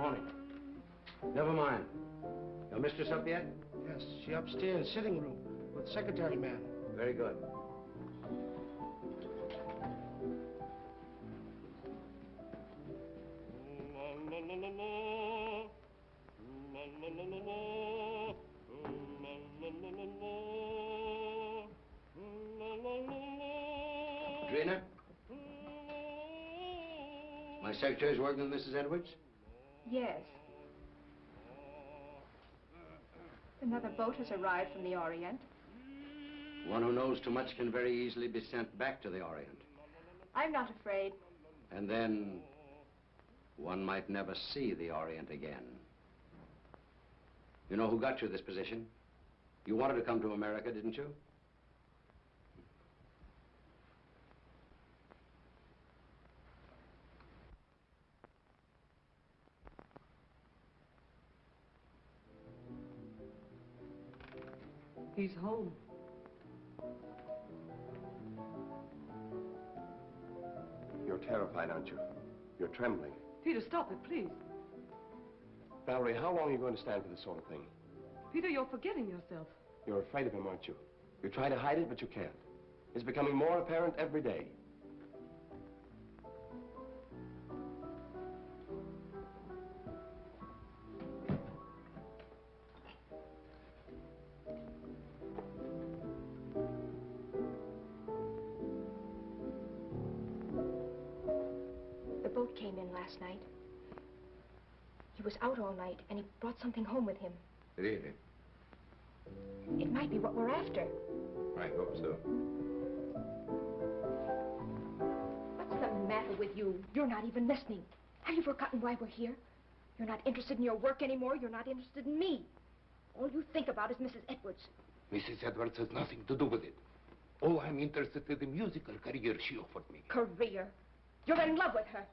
Morning. Never mind. Your mistress up yet? Yes, she upstairs, sitting room, with secretary man. Very good. Trina? My secretary's working with Mrs. Edwards? Yes. Another boat has arrived from the Orient. One who knows too much can very easily be sent back to the Orient. I'm not afraid. And then one might never see the Orient again. You know who got you this position? You wanted to come to America, didn't you? He's home. You're terrified, aren't you? You're trembling. Peter, stop it, please. Valerie, how long are you going to stand for this sort of thing? Peter, you're forgetting yourself. You're afraid of him, aren't you? You try to hide it, but you can't. It's becoming more apparent every day. The boat came in last night. He was out all night, and he brought something home with him. Really? It might be what we're after. I hope so. What's the matter with you? You're not even listening. Have you forgotten why we're here? You're not interested in your work anymore. You're not interested in me. All you think about is Mrs. Edwards. Mrs. Edwards has nothing to do with it. Oh, I'm interested in the musical career she offered me. Career? You're in love with her.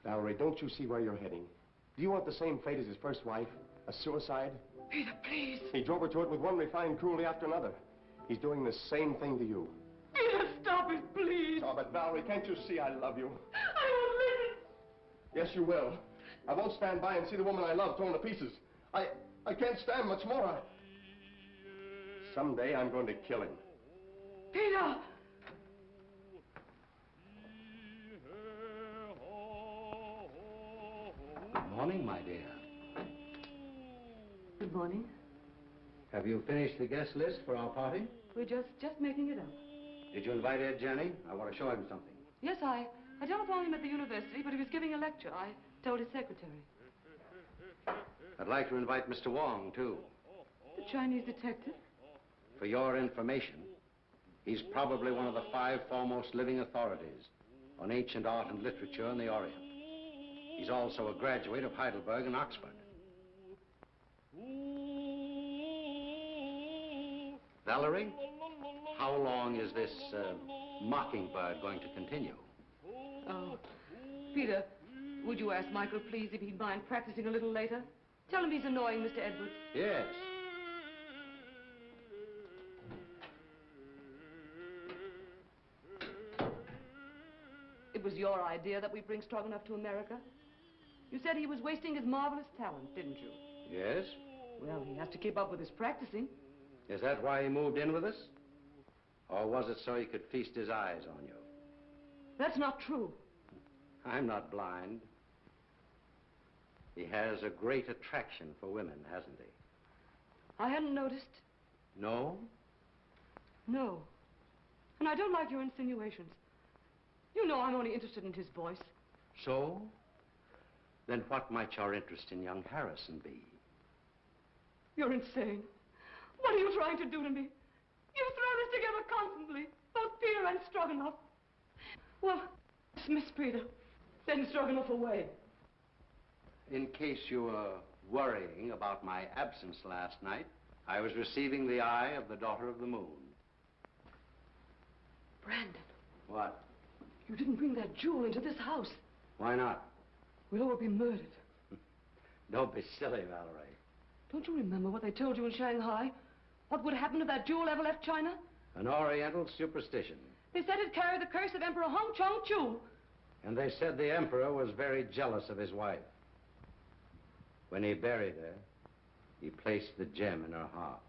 Valerie, don't you see where you're heading? Do you want the same fate as his first wife? A suicide? Peter, please. He drove her to it with one refined cruelty after another. He's doing the same thing to you. Peter, stop it, please. Oh, but Valerie, can't you see I love you? I won't listen. Yes, you will. I won't stand by and see the woman I love torn to pieces. I can't stand much more. Someday I'm going to kill him. Peter! Good morning, my dear. Good morning. Have you finished the guest list for our party? We're just making it up. Did you invite Ed Jenny? I want to show him something. Yes, I telephoned him at the university, but he was giving a lecture. I told his secretary. I'd like to invite Mr. Wong, too. The Chinese detective? For your information, he's probably one of the 5 foremost living authorities on ancient art and literature in the Orient. He's also a graduate of Heidelberg and Oxford. Valerie, how long is this mockingbird going to continue? Oh, Peter, would you ask Michael, please, if he'd mind practicing a little later? Tell him he's annoying Mr. Edwards. Yes. It was your idea that we bring Stroganoff to America. You said he was wasting his marvelous talent, didn't you? Yes? Well, he has to keep up with his practicing. Is that why he moved in with us? Or was it so he could feast his eyes on you? That's not true. I'm not blind. He has a great attraction for women, hasn't he? I hadn't noticed. No? No. And I don't like your insinuations. You know I'm only interested in his voice. So? Then what might your interest in young Harrison be? You're insane. What are you trying to do to me? You throw this together constantly, both Peter and Stroganoff. Well, dismiss Peter. Send Stroganoff away. In case you were worrying about my absence last night, I was receiving the eye of the daughter of the moon. Brandon. What? You didn't bring that jewel into this house. Why not? We'll all be murdered. Don't be silly, Valerie. Don't you remember what they told you in Shanghai? What would happen if that jewel ever left China? An Oriental superstition. They said it carried the curse of Emperor Hong Chong-chu. And they said the emperor was very jealous of his wife. When he buried her, he placed the gem in her heart.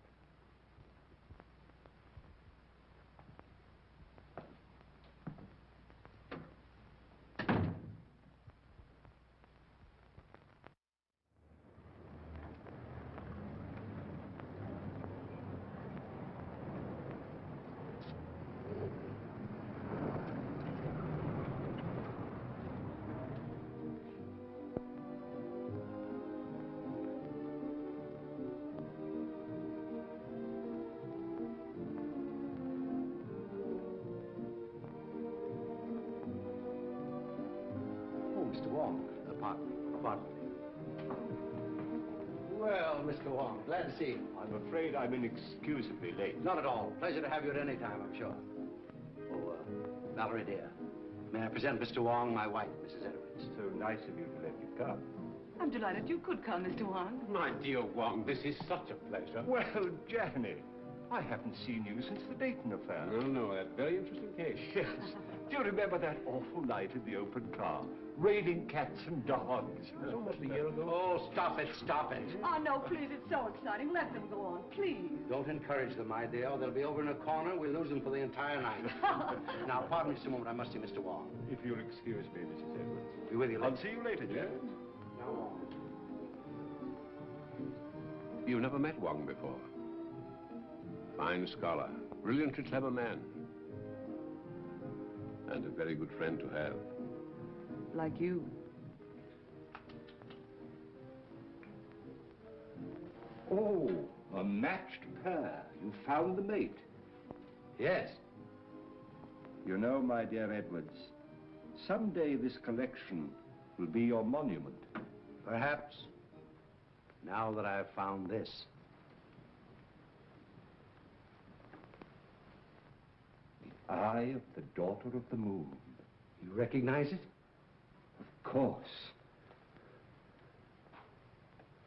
Mr. Wong, pardon me. Well, Mr. Wong, glad to see you. I'm afraid I'm inexcusably late. Not at all. Pleasure to have you at any time, I'm sure. Oh, Valerie, dear, may I present Mr. Wong, my wife, Mrs. Edwards? So nice of you to let me come. I'm delighted you could come, Mr. Wong. My dear Wong, this is such a pleasure. Well, Janet, I haven't seen you since the Dayton affair. No, that very interesting case. Yes. Do you remember that awful night in the open car? Raining cats and dogs. It was almost a year ago. Oh, stop it, stop it. Oh, no, please, it's so exciting. Let them go on, please. Don't encourage them, my dear. They'll be over in a corner. We'll lose them for the entire night. Now, pardon me just a moment. I must see Mr. Wong. If you'll excuse me, Mrs. Edwards. Be with you later. I'll see you later, Janet. Now, Wong. You've never met Wong before. Fine scholar, brilliantly clever man. And a very good friend to have. Like you. Oh, a matched pair. You found the mate. Yes. You know, my dear Edwards, someday this collection will be your monument. Perhaps. Now that I've found this. The eye of the daughter of the moon. You recognize it? Of course.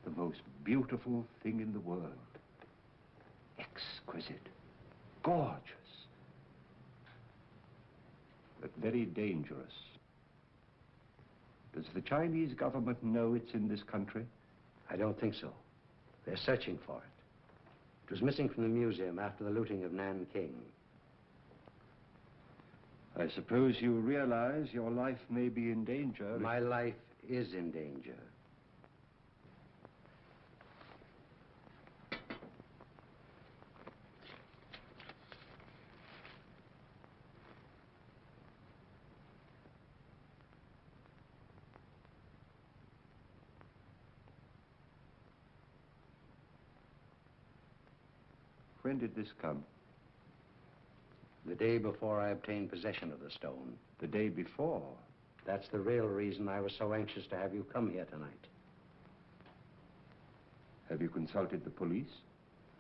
The most beautiful thing in the world. Exquisite. Gorgeous. But very dangerous. Does the Chinese government know it's in this country? I don't think so. They're searching for it. It was missing from the museum after the looting of Nanking. I suppose you realize your life may be in danger. My life is in danger. When did this come? The day before I obtained possession of the stone. The day before. That's the real reason I was so anxious to have you come here tonight. Have you consulted the police?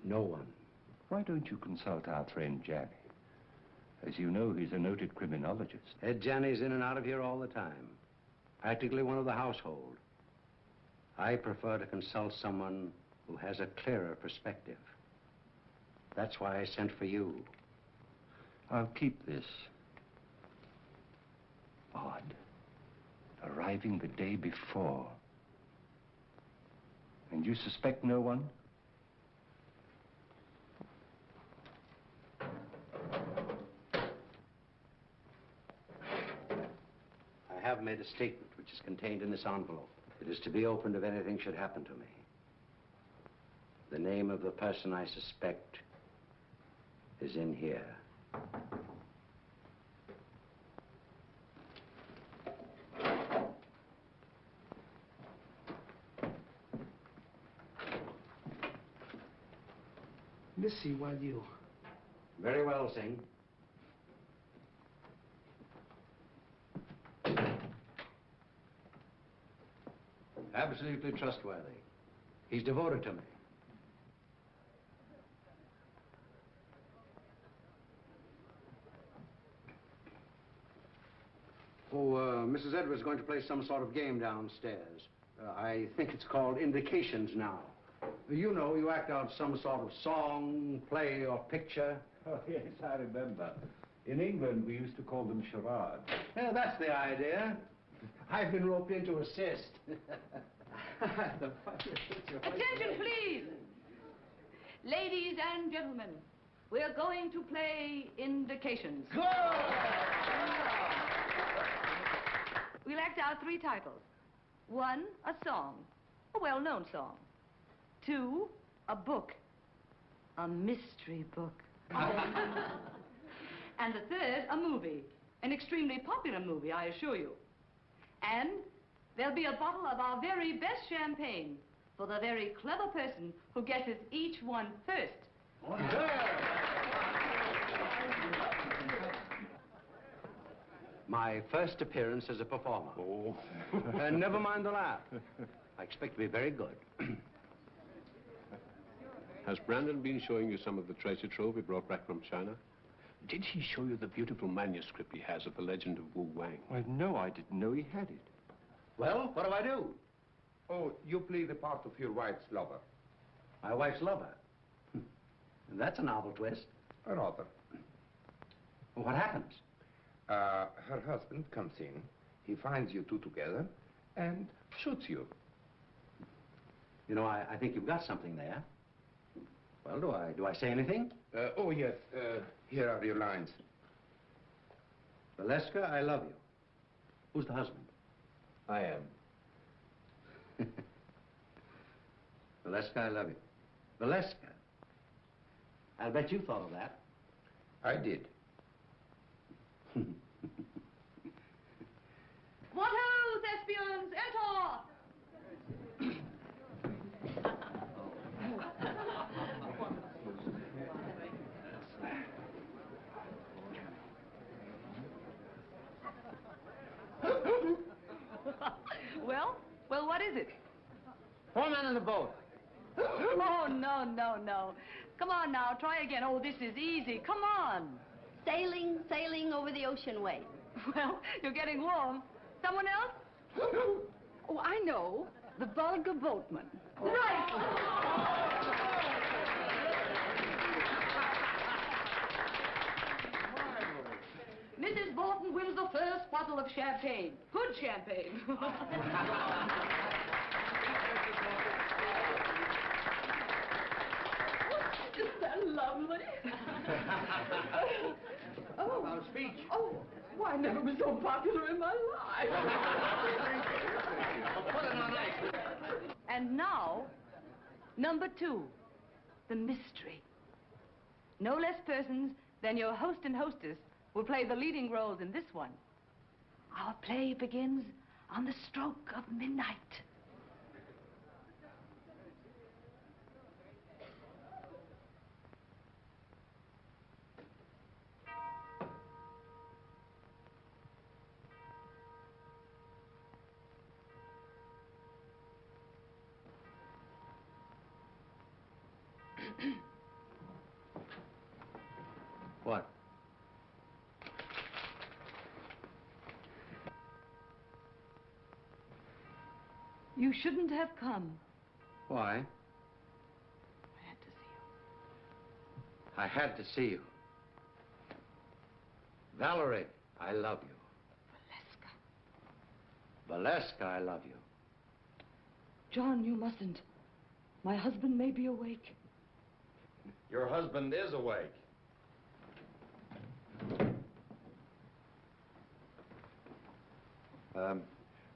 No one. Why don't you consult our friend Janny? As you know, he's a noted criminologist. Ed Janney's in and out of here all the time. Practically one of the household. I prefer to consult someone who has a clearer perspective. That's why I sent for you. I'll keep this. Odd. Arriving the day before. And you suspect no one? I have made a statement which is contained in this envelope. It is to be opened if anything should happen to me. The name of the person I suspect is in here. Missy, while you... Very well, Singh. Absolutely trustworthy. He's devoted to me. Mrs. Edwards is going to play some sort of game downstairs. I think it's called Indications now. You know, you act out some sort of song, play, or picture. Oh, yes, I remember. In England, we used to call them charades. Yeah, that's the idea. I've been roped in to assist. Attention, please. Ladies and gentlemen, we're going to play indications. We'll act out 3 titles. 1, a song, a well-known song. 2, a book, a mystery book. And the 3rd, a movie, an extremely popular movie, I assure you. And there'll be a bottle of our very best champagne for the very clever person who guesses each one first. My first appearance as a performer. Oh. Never mind the laugh. I expect to be very good. Has Brandon been showing you some of the treasure trove he brought back from China? Did he show you the beautiful manuscript he has of the legend of Wu Wang? Well, no, I didn't know he had it. Well, what do I do? Oh, you play the part of your wife's lover. My wife's lover. That's a novel twist. Rather. Well, what happens? Her husband comes in, he finds you two together, and shoots you. You know, I think you've got something there. Well, do I say anything? Oh, yes. Here are your lines. Valeska, I love you. Who's the husband? I am. Valeska, I love you. Valeska. I'll bet you thought of that. I did. What ho, thespians, enter! Well, what is it? 4 men in the boat. Oh, no. Come on now, try again. Oh, this is easy. Come on. Sailing over the ocean wave. Well, you're getting warm. Someone else? Oh, I know. The vulgar boatman. Right! Mrs. Borton wins the first bottle of champagne. Good champagne. Isn't that lovely? Oh. Our speech. Oh, why, I never was so popular in my life. Put it on ice. And now, number 2, the mystery. No less persons than your host and hostess will play the leading roles in this one. Our play begins on the stroke of midnight. What? You shouldn't have come. Why? I had to see you. I had to see you. Valerie, I love you. Valeska, I love you. John, you mustn't. My husband may be awake. Your husband is awake.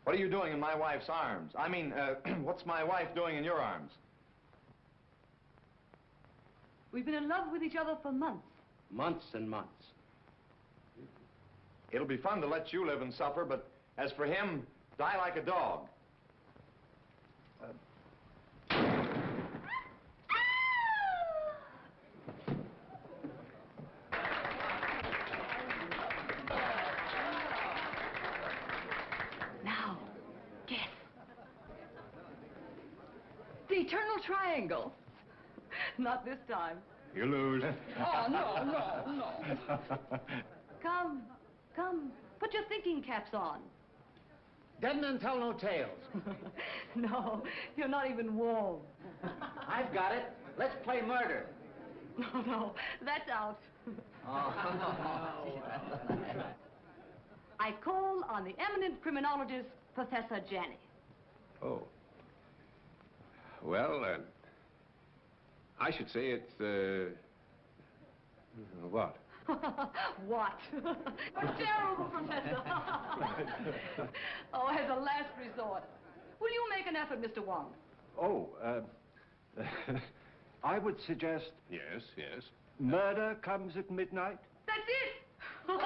What are you doing in my wife's arms? I mean, what's my wife doing in your arms? We've been in love with each other for months. Months and months. It'll be fun to let you live and suffer, but as for him, die like a dog. Now, guess. The eternal triangle. Not this time. You lose. Oh, no. Come. Put your thinking caps on. Dead men tell no tales. No, you're not even warm. I've got it. Let's play murder. No, that's out. I call on the eminent criminologist, Professor Janney. Oh. Well, I should say it's, what? What? Terrible, Professor. Oh, as a last resort. Will you make an effort, Mr. Wong? Oh, I would suggest Yes, yes. murder comes at midnight. That's it! Right?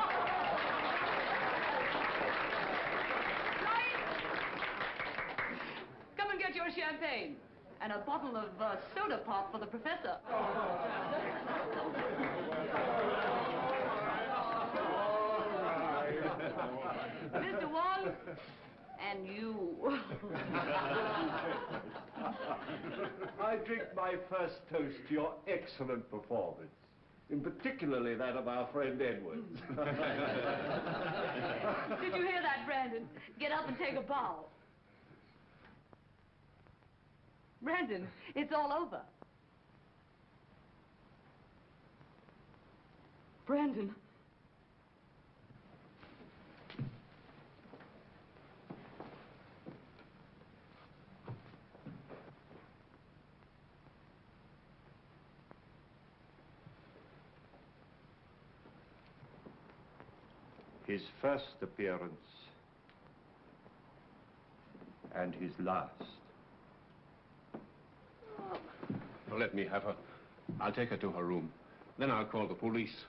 Come and get your champagne. And a bottle of soda pop for the professor. Mr. Wong, and you. I drink my first toast to your excellent performance, in particularly that of our friend Edwards. Did you hear that, Brandon? Get up and take a bow. Brandon, it's all over. Brandon. His first appearance and his last. Well, let me have her. I'll take her to her room. Then I'll call the police.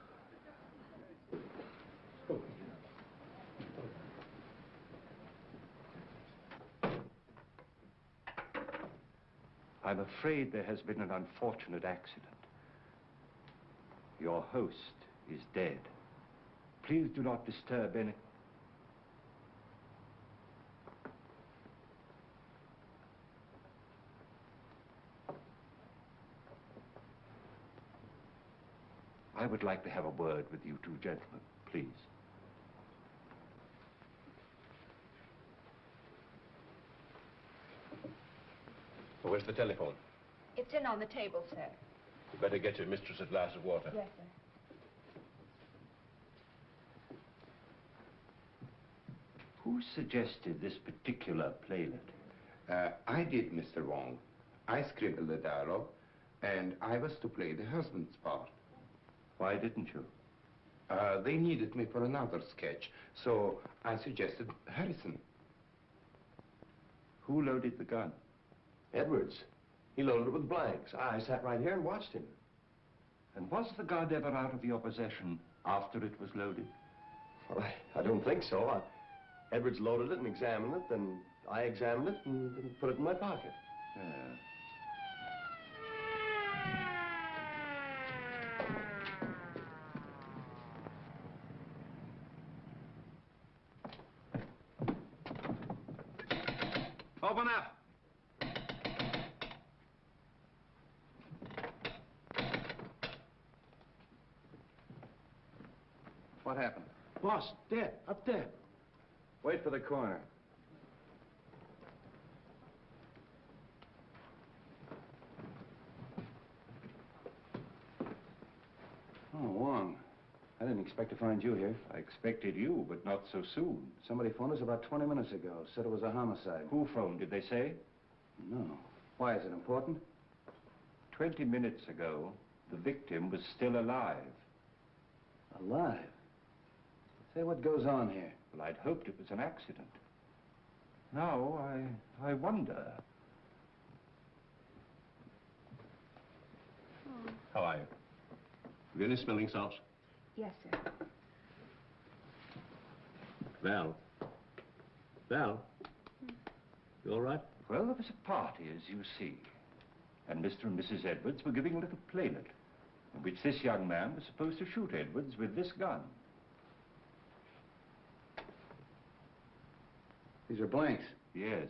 I'm afraid there has been an unfortunate accident. Your host is dead. Please do not disturb any... I would like to have a word with you two gentlemen, please. Where's the telephone? It's in on the table, sir. You better get your mistress a glass of water. Yes, sir. Who suggested this particular playlet? I did, Mr. Wong. I scribbled the dialogue, and I was to play the husband's part. Why didn't you? They needed me for another sketch, so I suggested Harrison. Who loaded the gun? Edwards. He loaded it with blanks. I sat right here and watched him. And was the gun ever out of your possession after it was loaded? Well, I don't think so. Edwards loaded it and examined it, then I examined it and put it in my pocket. Yeah. Open up. What happened? Boss, dead, up there. Wait for the coroner. Oh, Wong. I didn't expect to find you here. I expected you, but not so soon. Somebody phoned us about 20 minutes ago. Said it was a homicide. Who phoned, did they say? No. Why, is it important? 20 minutes ago, the victim was still alive. Alive? Say, what goes on here? Well, I'd hoped it was an accident. Now, I wonder. How are you? Have you any smelling salts? Yes, sir. Val? Val? You all right? Well, there was a party, as you see. And Mr. and Mrs. Edwards were giving a little playlet, in which this young man was supposed to shoot Edwards with this gun. These are blanks. Yes.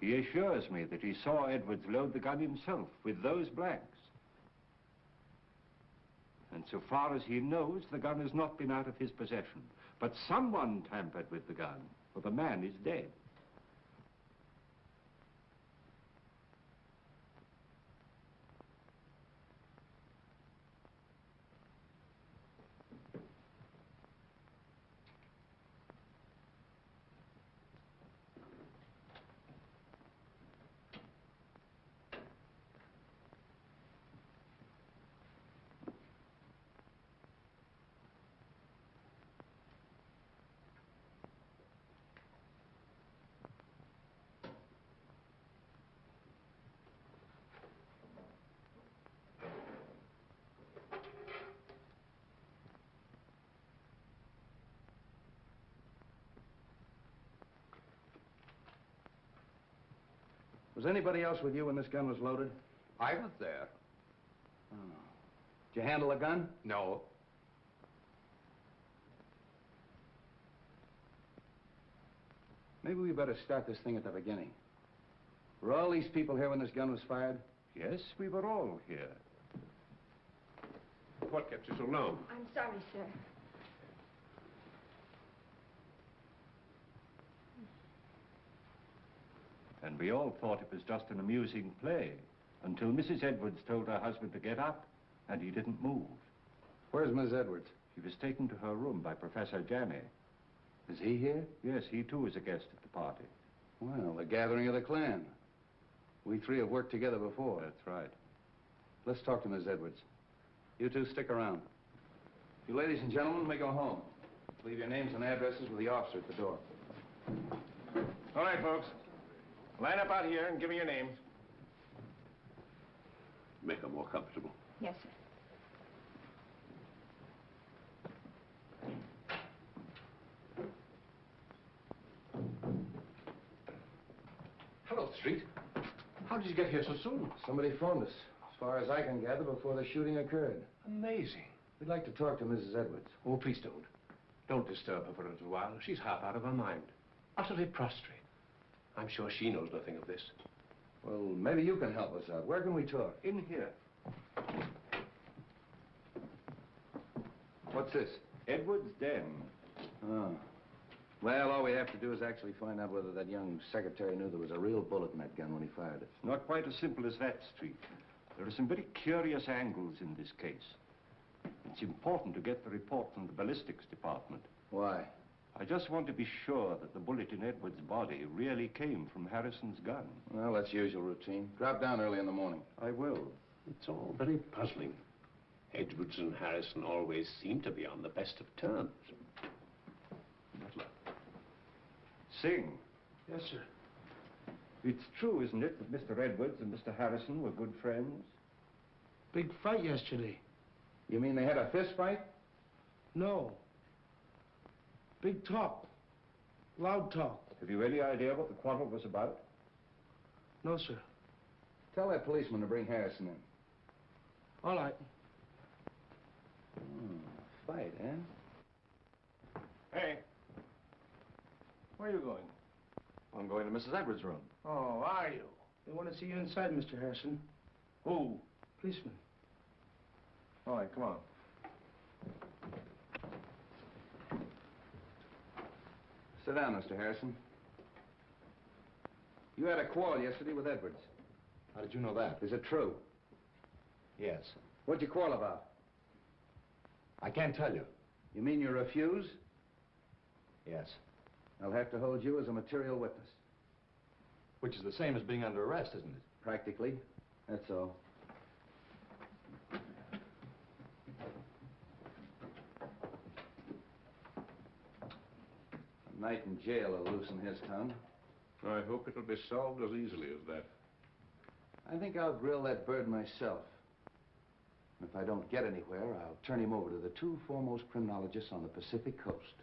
He assures me that he saw Edwards load the gun himself with those blanks. And so far as he knows, the gun has not been out of his possession. But someone tampered with the gun, for the man is dead. Was anybody else with you when this gun was loaded? I was there. Oh. Did you handle the gun? No. Maybe we better start this thing at the beginning. Were all these people here when this gun was fired? Yes, we were all here. What kept you so long? I'm sorry, sir. And we all thought it was just an amusing play until Mrs. Edwards told her husband to get up, and he didn't move. Where's Miss Edwards? She was taken to her room by Professor Janney. Is he here? Yes, he too is a guest at the party. Well, the gathering of the clan. We three have worked together before. That's right. Let's talk to Miss Edwards. You two stick around. You ladies and gentlemen may go home. Leave your names and addresses with the officer at the door. All right, folks. Line up out here and give me your names. Make her more comfortable. Yes, sir. Hello, Street. How did you get here so soon? Somebody phoned us, as far as I can gather, before the shooting occurred. Amazing. We'd like to talk to Mrs. Edwards. Oh, please don't. Don't disturb her for a little while. She's half out of her mind. Utterly prostrate. I'm sure she knows nothing of this. Well, maybe you can help us out. Where can we talk? In here. What's this? Edwards' den. Oh. Well, all we have to do is actually find out whether that young secretary knew there was a real bullet in that gun when he fired it. It's not quite as simple as that, Street. There are some very curious angles in this case. It's important to get the report from the ballistics department. Why? I just want to be sure that the bullet in Edwards' body really came from Harrison's gun. Well, that's usual routine. Drop down early in the morning. I will. It's all very puzzling. Edwards and Harrison always seem to be on the best of terms. Butler. Sing. Yes, sir. It's true, isn't it, that Mr. Edwards and Mr. Harrison were good friends? Big fight yesterday. You mean they had a fist fight? No. Big talk. Loud talk. Have you any idea what the quarrel was about? No, sir. Tell that policeman to bring Harrison in. All right. Fight, eh? Hey. Where are you going? I'm going to Mrs. Edwards' room. Oh, are you? They want to see you inside, Mr. Harrison. Who? Policeman. All right, come on. Sit down, Mr. Harrison. You had a quarrel yesterday with Edwards. How did you know that? Is it true? Yes. What'd you quarrel about? I can't tell you. You mean you refuse? Yes. I'll have to hold you as a material witness. Which is the same as being under arrest, isn't it? Practically. That's all. A night in jail will loosen his tongue. I hope it'll be solved as easily as that. I think I'll grill that bird myself. If I don't get anywhere, I'll turn him over to the two foremost criminologists on the Pacific Coast.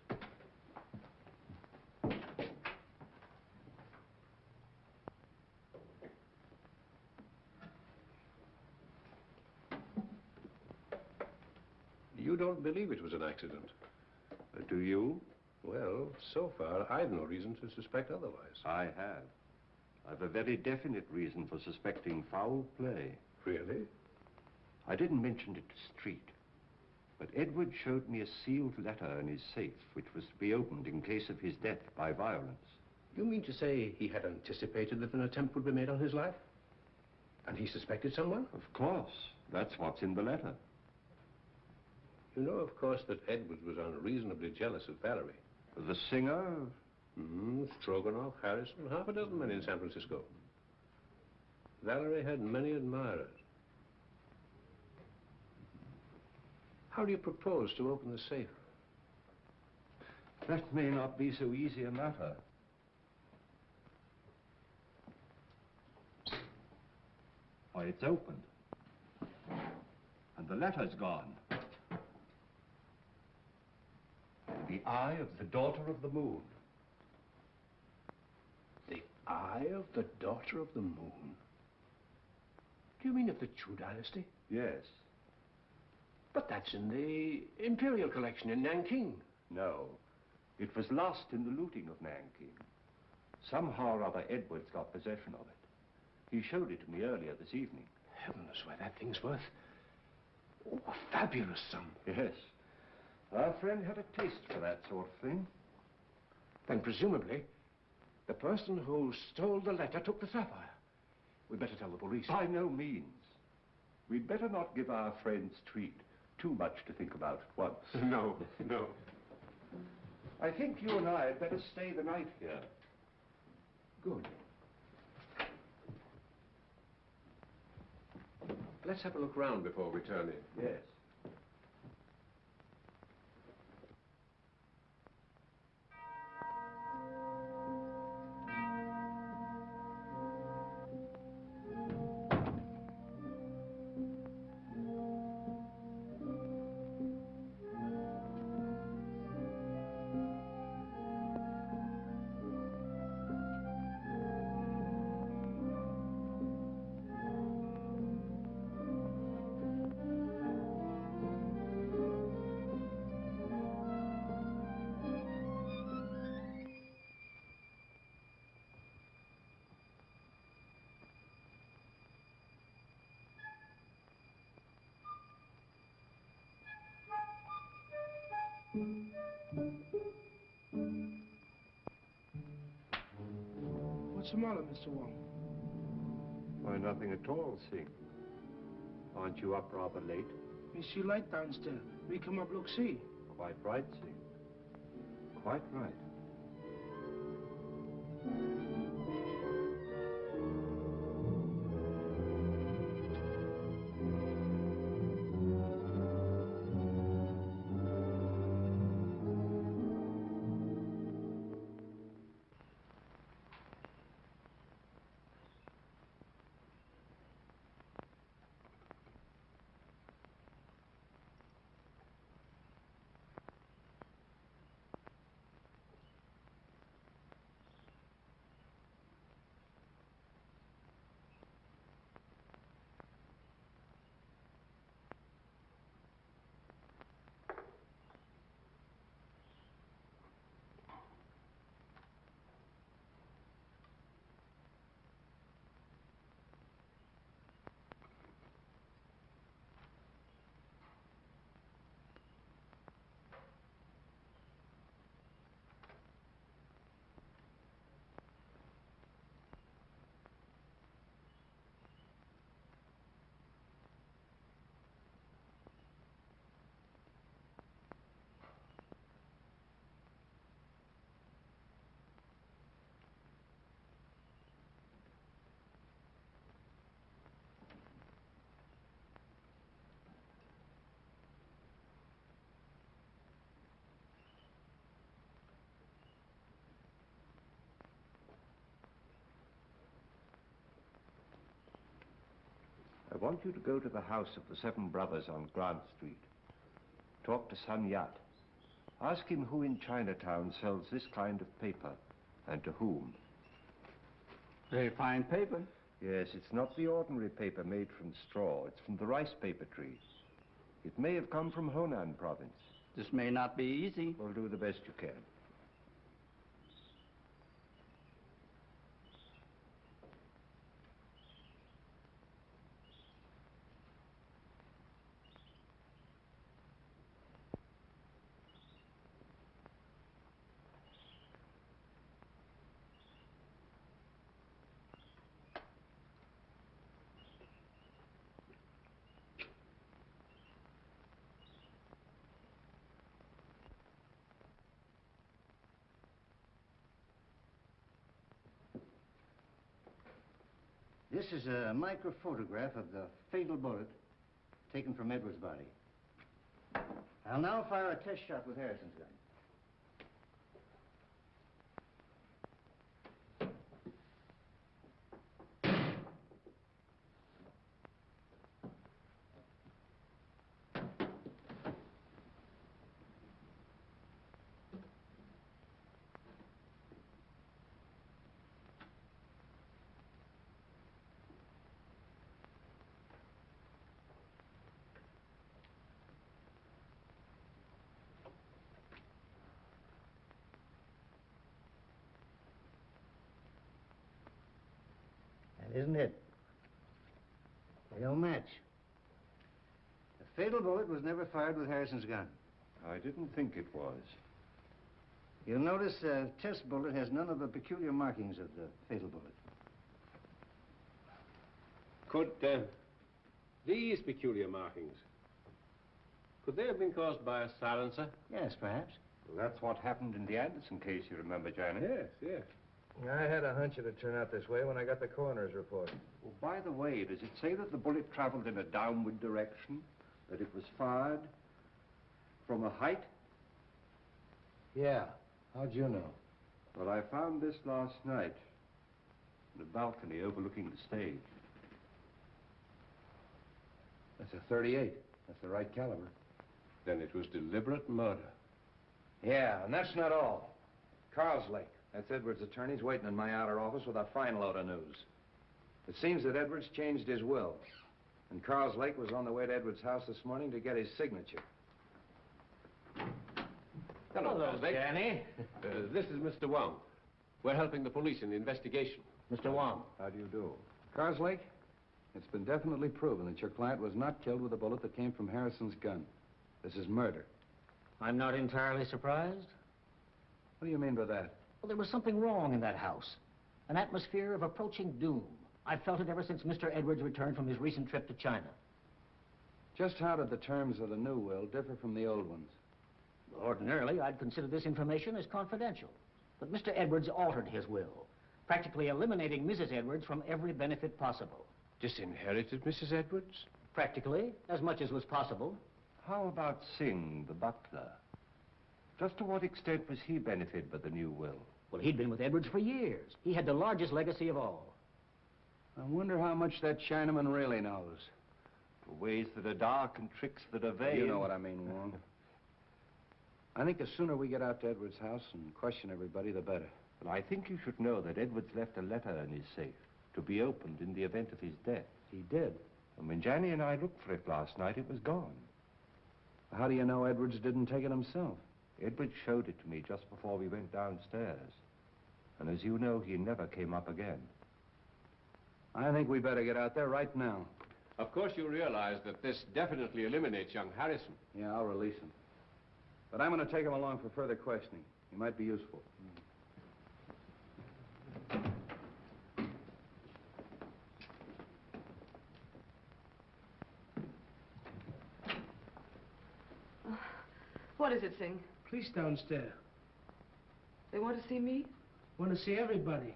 You don't believe it was an accident? Do you? Well, so far, I've no reason to suspect otherwise. I have. I've a very definite reason for suspecting foul play. Really? I didn't mention it to Street, but Edward showed me a sealed letter in his safe, which was to be opened in case of his death by violence. You mean to say he had anticipated that an attempt would be made on his life? And he suspected someone? Of course. That's what's in the letter. You know, of course, that Edwards was unreasonably jealous of Valerie. The singer? Stroganoff, Harrison, half a dozen men in San Francisco. Valerie had many admirers. How do you propose to open the safe? That may not be so easy a matter. Why, it's opened. And the letter's gone. The eye of the daughter of the moon. The Eye of the Daughter of the Moon. Do you mean of the Chu dynasty? Yes. But that's in the Imperial collection in Nanking. No. It was lost in the looting of Nanking. Somehow or other, Edwards got possession of it. He showed it to me earlier this evening. Heaven knows why that thing's worth. Oh, a fabulous sum. Yes. Our friend had a taste for that sort of thing. Then presumably, the person who stole the letter took the sapphire. We'd better tell the police. By no means. We'd better not give our friend's treat too much to think about at once. No, no. I think you and I had better stay the night here. Good. Let's have a look round before we turn in. Yes. What's the matter, Mr. Wong? Why, nothing at all, Sing. Aren't you up rather late? We see light downstairs. We come up, look, see. Quite right, Sing. Quite right. I want you to go to the house of the Seven Brothers on Grant Street. Talk to Sun Yat. Ask him who in Chinatown sells this kind of paper, and to whom. Very fine paper. Yes, it's not the ordinary paper made from straw. It's from the rice paper tree. It may have come from Honan province. This may not be easy. Well, do the best you can. This is a microphotograph of the fatal bullet taken from Edwards' body. I'll now fire a test shot with Harrison's gun. isn't it? They don't match. The fatal bullet was never fired with Harrison's gun. I didn't think it was. You'll notice the test bullet has none of the peculiar markings of the fatal bullet. Could these peculiar markings, could they have been caused by a silencer? Yes, perhaps. Well, that's what happened in the Anderson case, you remember, Johnny? Yes, yes. I had a hunch it'd turn out this way when I got the coroner's report. Well, by the way, does it say that the bullet traveled in a downward direction? That it was fired from a height? Yeah. How'd you know? Well, I found this last night in the balcony overlooking the stage. That's a .38. That's the right caliber. Then it was deliberate murder. Yeah, and that's not all. Carlslake, that's Edwards' attorney's waiting in my outer office with a fine load of news. It seems that Edwards changed his will, and Carlslake was on the way to Edwards' house this morning to get his signature. Hello, Danny. This is Mr. Wong. We're helping the police in the investigation. Mr. Wong. How do you do? Carlslake, it's been definitely proven that your client was not killed with a bullet that came from Harrison's gun. This is murder. I'm not entirely surprised. What do you mean by that? Well, there was something wrong in that house. An atmosphere of approaching doom. I've felt it ever since Mr. Edwards returned from his recent trip to China. Just how did the terms of the new will differ from the old ones? Ordinarily, I'd consider this information as confidential. But Mr. Edwards altered his will, practically eliminating Mrs. Edwards from every benefit possible. Disinherited Mrs. Edwards? Practically, as much as was possible. How about Singh, the butler? Just to what extent was he benefited by the new will? Well, he'd been with Edwards for years. He had the largest legacy of all. I wonder how much that Chinaman really knows. For ways that are dark and tricks that are vain. You know what I mean, Wong. I think the sooner we get out to Edwards' house and question everybody, the better. But I think you should know that Edwards left a letter in his safe to be opened in the event of his death. He did. And when Johnny and I looked for it last night, it was gone. How do you know Edwards didn't take it himself? Edwards showed it to me just before we went downstairs. And as you know, he never came up again. I think we better get out there right now. Of course you realize that this definitely eliminates young Harrison. Yeah, I'll release him. But I'm going to take him along for further questioning. He might be useful. What is it, Singh? Police downstairs. They want to see me? Want to see everybody.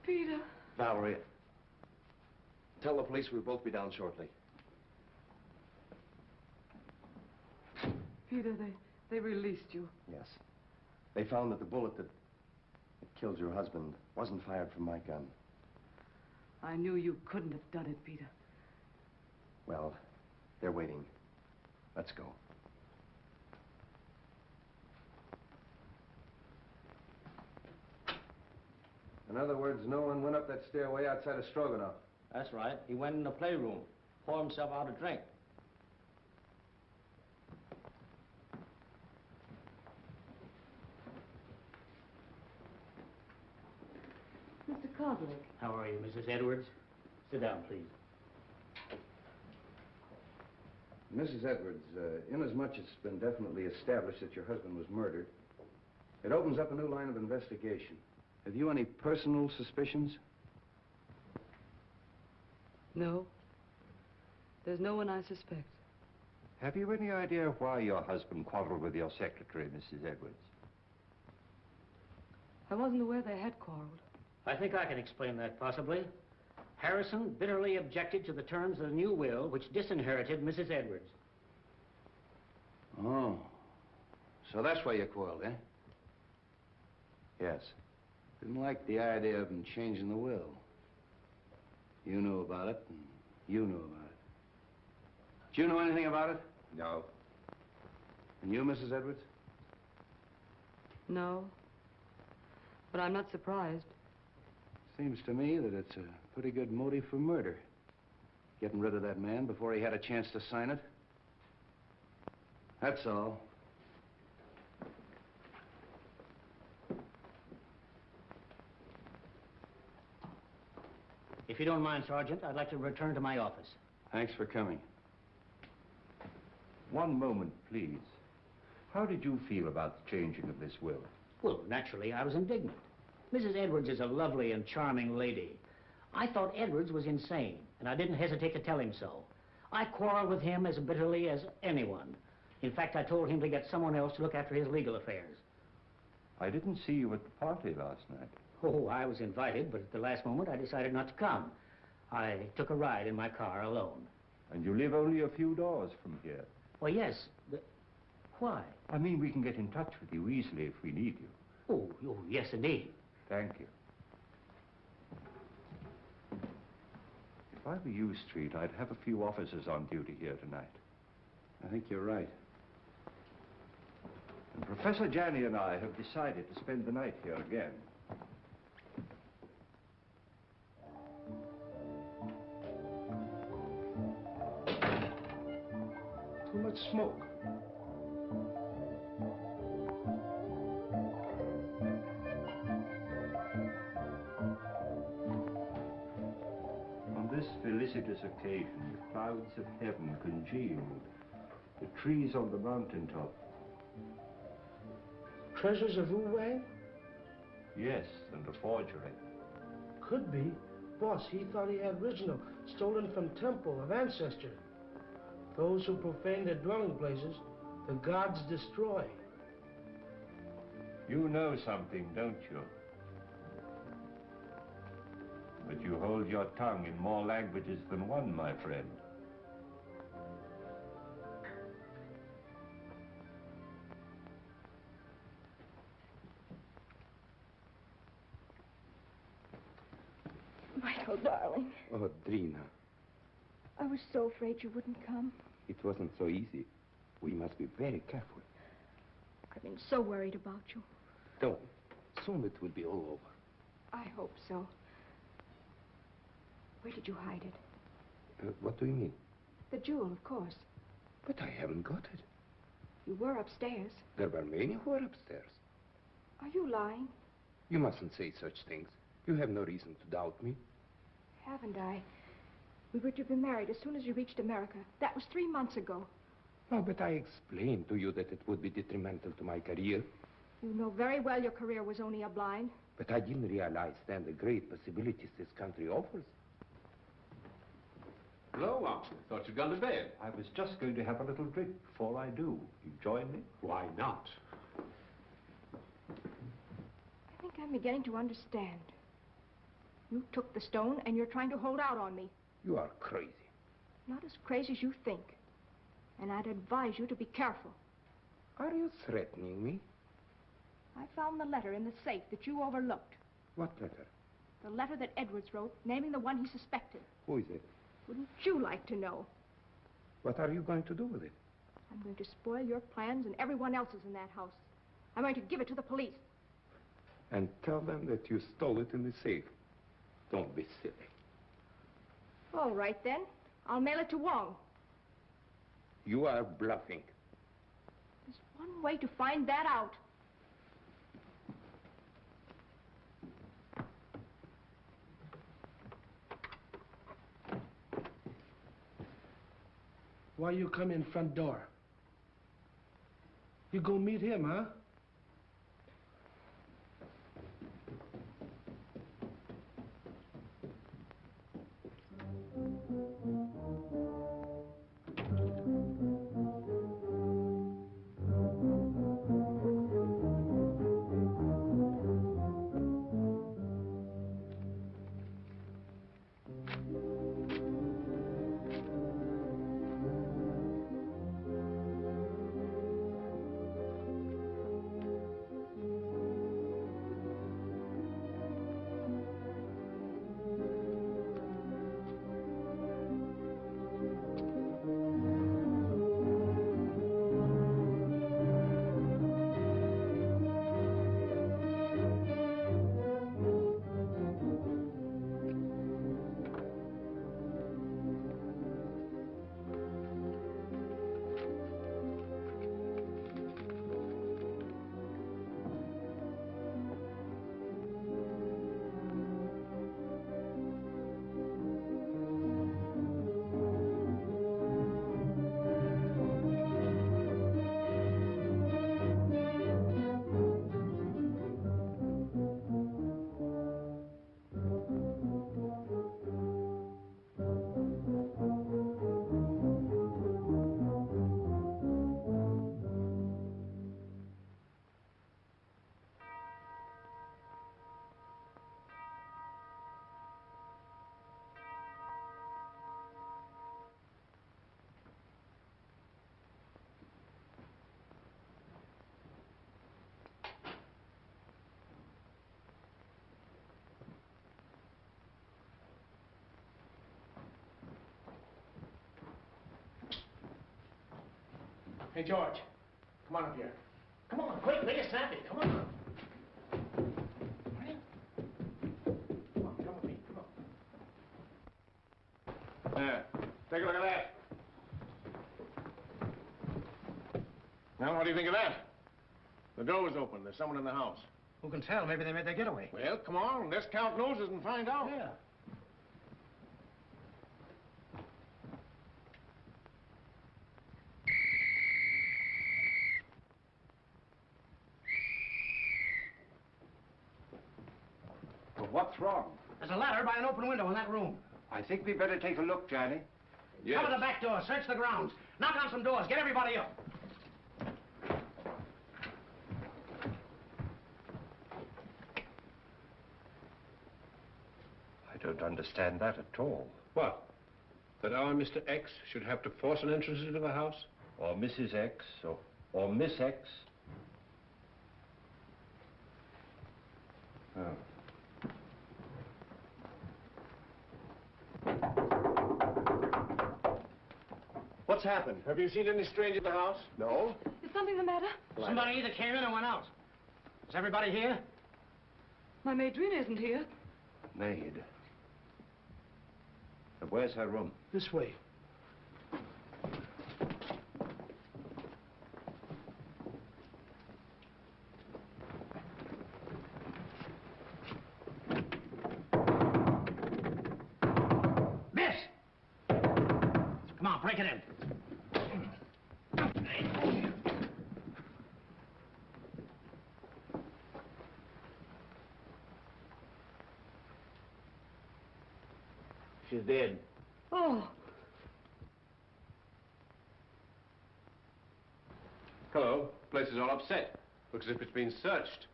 Peter. Valerie, tell the police we'll both be down shortly. Peter, they released you. Yes. They found that the bullet that killed your husband wasn't fired from my gun. I knew you couldn't have done it, Peter. Well, they're waiting. Let's go. In other words, no one went up that stairway outside of Stroganoff. That's right. He went in the playroom, poured himself out a drink. Mr. Kozlik. How are you, Mrs. Edwards? Sit down, please. Mrs. Edwards, inasmuch it's been definitely established that your husband was murdered, it opens up a new line of investigation. Have you any personal suspicions? No. There's no one I suspect. Have you any idea why your husband quarreled with your secretary, Mrs. Edwards? I wasn't aware they had quarreled. I think I can explain that, possibly. Harrison bitterly objected to the terms of the new will, which disinherited Mrs. Edwards. Oh. So that's why you quarreled, eh? Yes. Didn't like the idea of him changing the will. You knew about it, and you knew about it. Did you know anything about it? No. And you, Mrs. Edwards? No. But I'm not surprised. Seems to me that it's a pretty good motive for murder. Getting rid of that man before he had a chance to sign it. That's all. If you don't mind, Sergeant, I'd like to return to my office. Thanks for coming. One moment, please. How did you feel about the changing of this will? Well, naturally, I was indignant. Mrs. Edwards is a lovely and charming lady. I thought Edwards was insane, and I didn't hesitate to tell him so. I quarreled with him as bitterly as anyone. In fact, I told him to get someone else to look after his legal affairs. I didn't see you at the party last night. Oh, I was invited, but at the last moment I decided not to come. I took a ride in my car alone. And you live only a few doors from here. Well, yes. Why? I mean, we can get in touch with you easily if we need you. Oh, yes, indeed. Thank you. If I were you, Street, I'd have a few officers on duty here tonight. I think you're right. And Professor Janney and I have decided to spend the night here again. Too much smoke. On this felicitous occasion, the clouds of heaven congealed. The trees on the mountaintop. Treasures of Wu Wang? Yes, and a forgery. Could be. Boss, he thought he had original, stolen from temple of ancestor. Those who profane their dwelling places, the gods destroy. You know something, don't you? But you hold your tongue in more languages than one, my friend. Michael, darling, Oh, Drina, I was so afraid you wouldn't come. it wasn't so easy. We must be very careful. I've been so worried about you. Don't. Soon it will be all over. I hope so. Where did you hide it? What do you mean? The jewel, of course. But I haven't got it. You were upstairs. There were many who were upstairs. Are you lying? You mustn't say such things. You have no reason to doubt me. Haven't I? We were to be married as soon as you reached America. That was 3 months ago. Oh, but I explained to you that it would be detrimental to my career. You know very well your career was only a blind. But I didn't realize then the great possibilities this country offers. Hello, Wong. Thought you'd gone to bed. I was just going to have a little drink before I do. You join me? Why not? I think I'm beginning to understand. You took the stone and you're trying to hold out on me. You are crazy. Not as crazy as you think. And I'd advise you to be careful. Are you threatening me? I found the letter in the safe that you overlooked. What letter? The letter that Edwards wrote, naming the one he suspected. Who is it? Wouldn't you like to know? What are you going to do with it? I'm going to spoil your plans and everyone else's in that house. I'm going to give it to the police. And tell them that you stole it in the safe. Don't be silly. All right, then. I'll mail it to Wong. You are bluffing. There's one way to find that out. Why you come in front door? You go meet him, huh? Hey, George, come on up here. Come on, quick, make it snappy. Come on. Hurry up. Come on, come with me. Come on. There. Take a look at that. Now, what do you think of that? The door was open. There's someone in the house. Who can tell? Maybe they made their getaway. Well, come on. Let's count noses and find out. Yeah. Well, what's wrong? There's a ladder by an open window in that room. I think we better take a look, Johnny. Yes. Cover the back door. Search the grounds. Knock on some doors. Get everybody up. I don't understand that at all. What? That our Mr. X should have to force an entrance into the house? Or Mrs. X, or Miss X. Oh. What's happened? Have you seen any stranger in the house? No. Is something the matter? Somebody either came in or went out. Is everybody here? My maid Drina isn't here. Maid. But where's her room? This way. Miss! Come on, break it in. She's dead. Oh. Hello. Place is all upset. Looks as if it's been searched.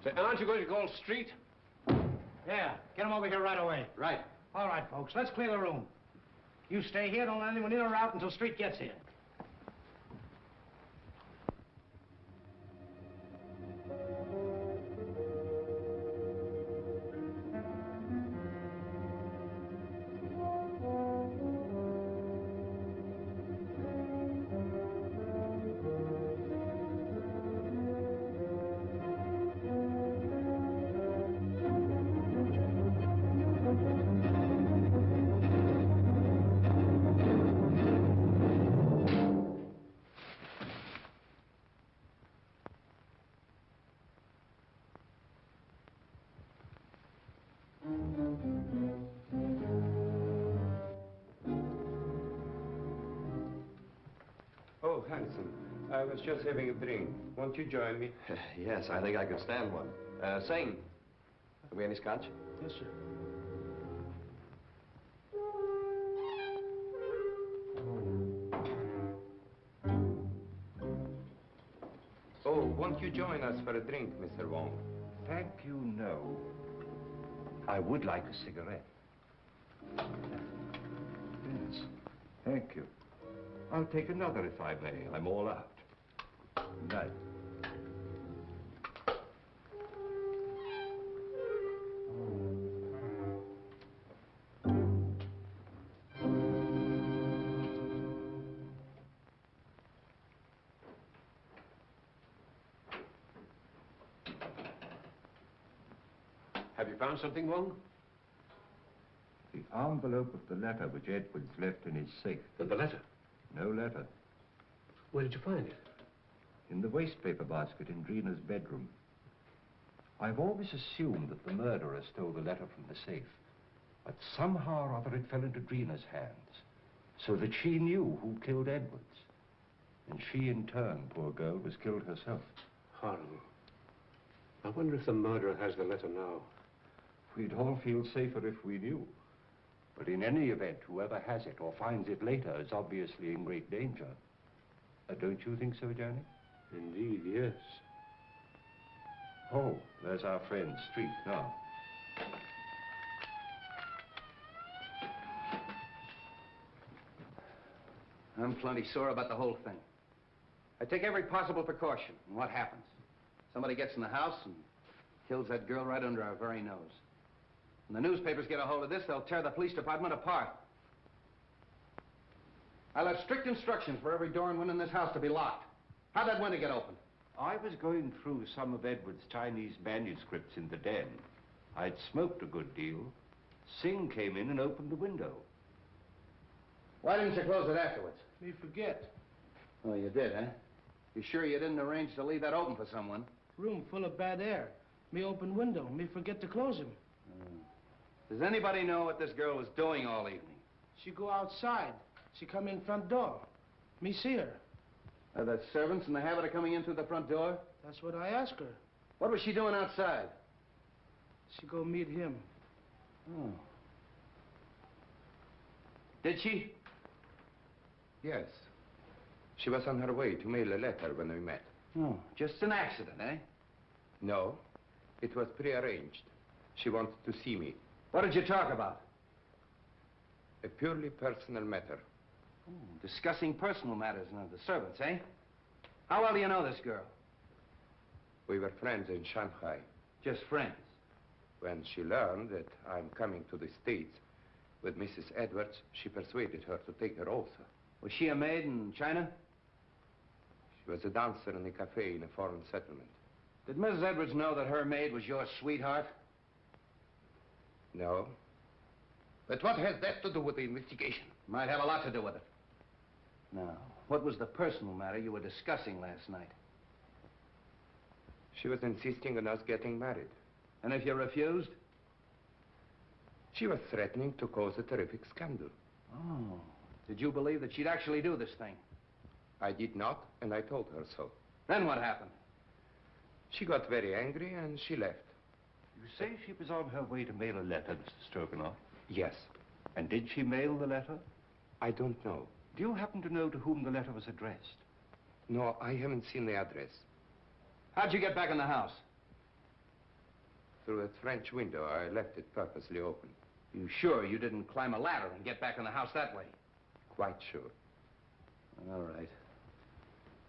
Say, aren't you going to call Street? Yeah, get them over here right away. Right. All right, folks, let's clear the room. You stay here, don't let anyone in or out until Street gets here. Oh, handsome. I was just having a drink. Won't you join me? Yes, I think I could stand one. Sing. Have we any scotch? Yes, sir. Oh, won't you join us for a drink, Mr. Wong? Thank you, no. I would like a cigarette. Yes, thank you. I'll take another if I may. I'm all out. Good night. Have you found something, Wong? The envelope of the letter which Edwards left in his safe. The letter? No letter. Where did you find it? In the wastepaper basket in Drina's bedroom. I've always assumed that the murderer stole the letter from the safe. But somehow or other it fell into Drina's hands. So that she knew who killed Edwards. And she, in turn, poor girl, was killed herself. Horrible. I wonder if the murderer has the letter now. We'd all feel safer if we knew. But in any event, whoever has it or finds it later is obviously in great danger. Don't you think so, Johnny? Indeed, yes. Oh, there's our friend, Street, now. I'm plenty sore about the whole thing. I take every possible precaution. And what happens? Somebody gets in the house and kills that girl right under our very nose. When the newspapers get a hold of this, they'll tear the police department apart. I'll have strict instructions for every door and window in this house to be locked. How'd that window get open? I was going through some of Edward's Chinese manuscripts in the den. I'd smoked a good deal. Singh came in and opened the window. Why didn't you close it afterwards? Me forget. Oh, you did, eh? You sure you didn't arrange to leave that open for someone? Room full of bad air. Me open window. Me forget to close him. Does anybody know what this girl was doing all evening? She go outside. She come in front door. Me see her. Are the servants in the habit of coming in through the front door? That's what I asked her. What was she doing outside? She go meet him. Oh. Did she? Yes. She was on her way to mail a letter when we met. Oh, just an accident, eh? No, it was prearranged. She wanted to see me. What did you talk about? A purely personal matter. Oh, discussing personal matters now, the servants, eh? How well do you know this girl? We were friends in Shanghai. Just friends? When she learned that I'm coming to the States with Mrs. Edwards, she persuaded her to take her also. Was she a maid in China? She was a dancer in a cafe in a foreign settlement. Did Mrs. Edwards know that her maid was your sweetheart? No. But what has that to do with the investigation? Might have a lot to do with it. Now, what was the personal matter you were discussing last night? She was insisting on us getting married. And if you refused? She was threatening to cause a terrific scandal. Oh. Did you believe that she'd actually do this thing? I did not, and I told her so. Then what happened? She got very angry, and she left. You say she was on her way to mail a letter, Mr. Stroganoff? Yes. And did she mail the letter? I don't know. Do you happen to know to whom the letter was addressed? No, I haven't seen the address. How'd you get back in the house? Through a French window. I left it purposely open. You sure you didn't climb a ladder and get back in the house that way? Quite sure. All right.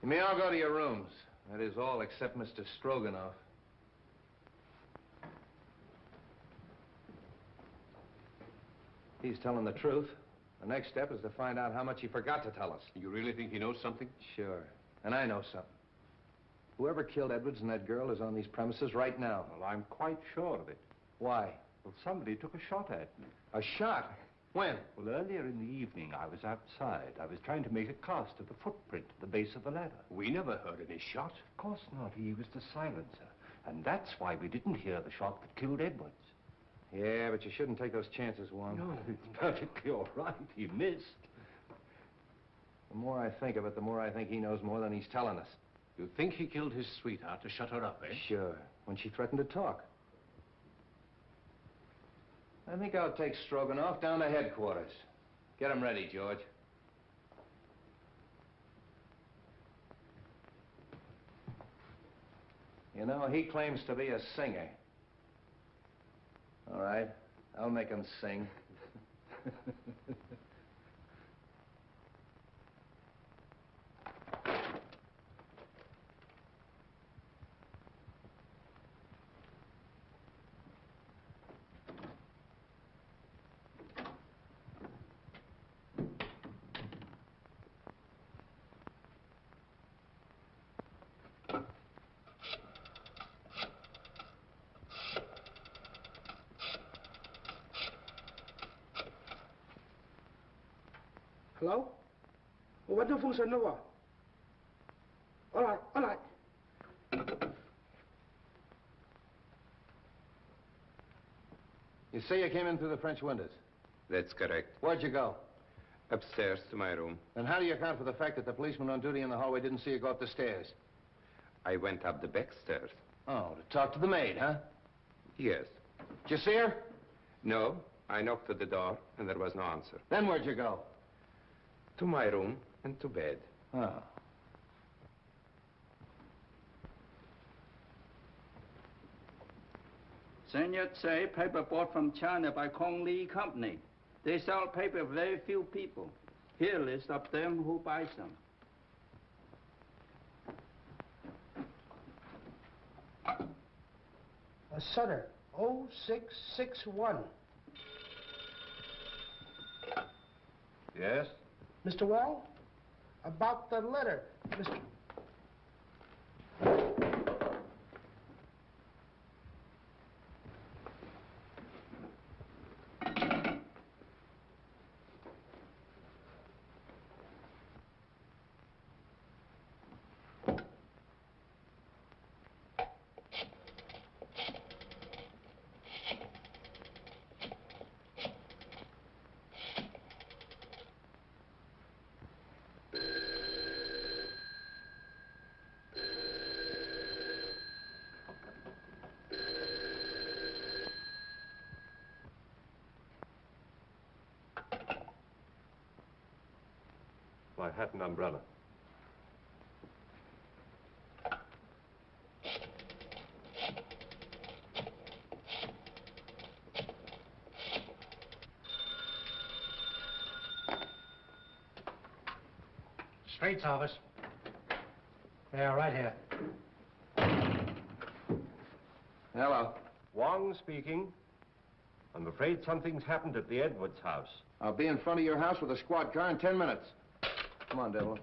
You may all go to your rooms. That is all except Mr. Stroganoff. He's telling the truth. The next step is to find out how much he forgot to tell us. You really think he knows something? Sure. And I know something. Whoever killed Edwards and that girl is on these premises right now. Well, I'm quite sure of it. Why? Well, somebody took a shot at me. A shot? When? Well, earlier in the evening, I was outside. I was trying to make a cast of the footprint at the base of the ladder. We never heard any shot. Of course not. He was the silencer. And that's why we didn't hear the shot that killed Edwards. Yeah, but you shouldn't take those chances, Wong. No, it's perfectly all right. He missed. The more I think of it, the more I think he knows more than he's telling us. You think he killed his sweetheart to shut her up, eh? Sure. When she threatened to talk. I think I'll take Stroganoff down to headquarters. Get him ready, George. You know, he claims to be a singer. All right, I'll make him sing. Hello? What the function over? All right, all right. You say you came in through the French windows? That's correct. Where'd you go? Upstairs to my room. And how do you account for the fact that the policeman on duty in the hallway didn't see you go up the stairs? I went up the back stairs. Oh, to talk to the maid, huh? Yes. Did you see her? No, I knocked at the door, and there was no answer. Then where'd you go? To my room and to bed. Oh. Senior say paper bought from China by Kong Lee Company. They sell paper to very few people. Here a list of them who buy some. Sutter, 0661. Yes? Mr. Wong? About the letter, Mr. My hat and umbrella. Straight's office. Yeah, right here. Hello. Wong speaking. I'm afraid something's happened at the Edwards house. I'll be in front of your house with a squad car in 10 minutes. Come on, Devil.